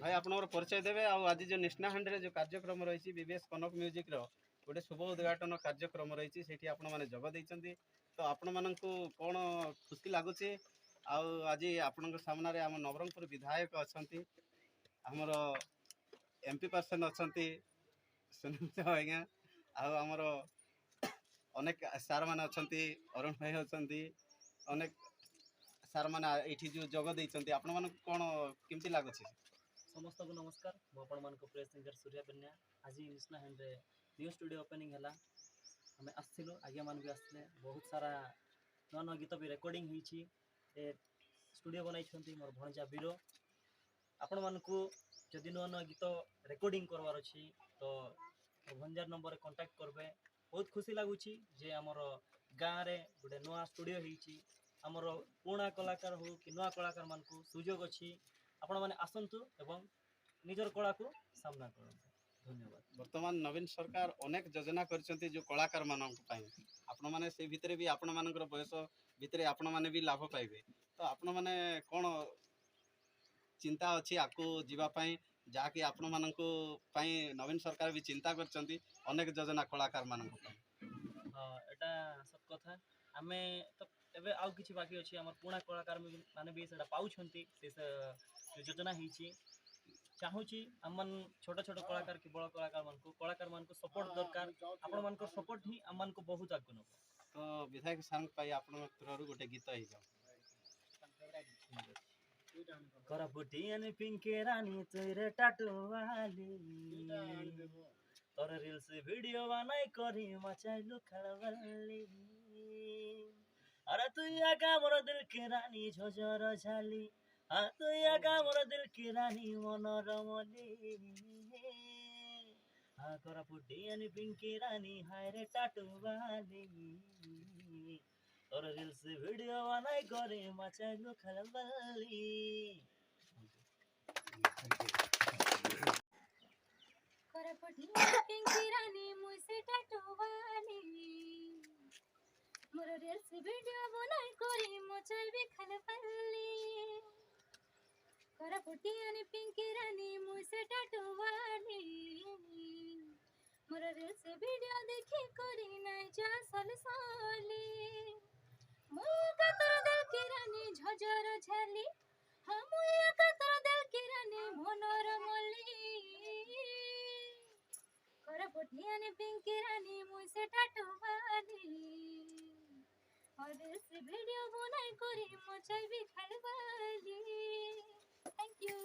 भाई आपनकर परिचय देवे आज जो नेशनल हांडी जो कार्यक्रम रही बीबीएस कनक म्यूजिक गोटे शुभ उद्घाटन कार्यक्रम रही से आपण मैंने जोग देते तो आपण मानक कौन खुशी लगुच आज आपण सामने आम नवरंगपुर विधायक अच्छा आमर एमपी पर्सन अच्छा सुनील आज्ञा आमर अनेक सार मैंने अच्छा अरुण भाई अच्छा अनेक सार मैंने ये जो जोग देते आपण मान कौन केमती लगुच समस्त को नमस्कार आपण मान प्रिय सिंगर सूर्या बेन्या आज नेशनल हांडी न्यू स्टूडियो ओपनिंग है आम आसलु आज्ञा मान भी आसते बहुत सारा नुआ नुआ गीत भी रेकर्डिंग होती स्टूडियो बनाई मोर भणजा बीरो आपण मानकू जदि नुआ नुआ गीत रेकर्डिंग करवार अच्छी तो भंजार नंबर कांटेक्ट करबे बहुत खुशी लगुच जे आमर गाँव में गोटे नुआ स्टूडियो होती आमर पुराणा कलाकार हो कि नुआ कलाकार मानकू सुजोग अच्छी आपण मैंने आसतु एवं निजर कला को सामना कर धन्यवाद। वर्तमान नवीन सरकार अनेक योजना कर जो कलाकार मान आपण मैंने से भितर भी आपण मान बयस भितर आपण मैंने भी लाभ पाइबे तो आपण मैंने कौन चिंता अच्छी आपको जीवाई जहाँकि आपण मान नवीन सरकार भी चिंता कर अनेक योजना कलाकार मान हाँ एटा सब कथा आमे तो एबे आउ किछि बाकी अछि हमर पुराना कलाकार माने भी सेटा पाउछंती से योजना होती चाहूँगी आम छोट छोट कलाकार कि बड़ कलाकार मान को सपोर्ट दरकार आपण मान सपोर्ट ही आम मान को बहुत आगे नब तो विधायक सार थ्रू गोटे गीत ही जाओ करपुटियन पिंके रानी तेरे टाटवाली तोर रील्स वीडियो बनाई करी मचाइलु खड़बली अरे तू आगा मोर दिल के रानी झोझर झाली हाँ तू आगा मोर दिल के रानी मनोरमली हाँ करपुटियन पिंके रानी हाय रे टाटवाली तोर रील्स वीडियो बनाई करी मचाइलु खड़बली करपुटियन पिंकी रानी मुझसे टाटवाली मोर रील्स वीडियो बनाई करी मचाइबे खलबली करपुटियन पिंकी रानी मुझसे टाटवाली मोर रील्स वीडियो देखी करी नहीं जा सलसली मुया का तोर दिल की रानी झझर झाली हाँ मुया का तोर दिल की रानी मनोरमली करपुटियन पिंकी रानी मुझसे टाटवाली और इस वीडियो बनाई करी मचाइबे खलबली थैंक यू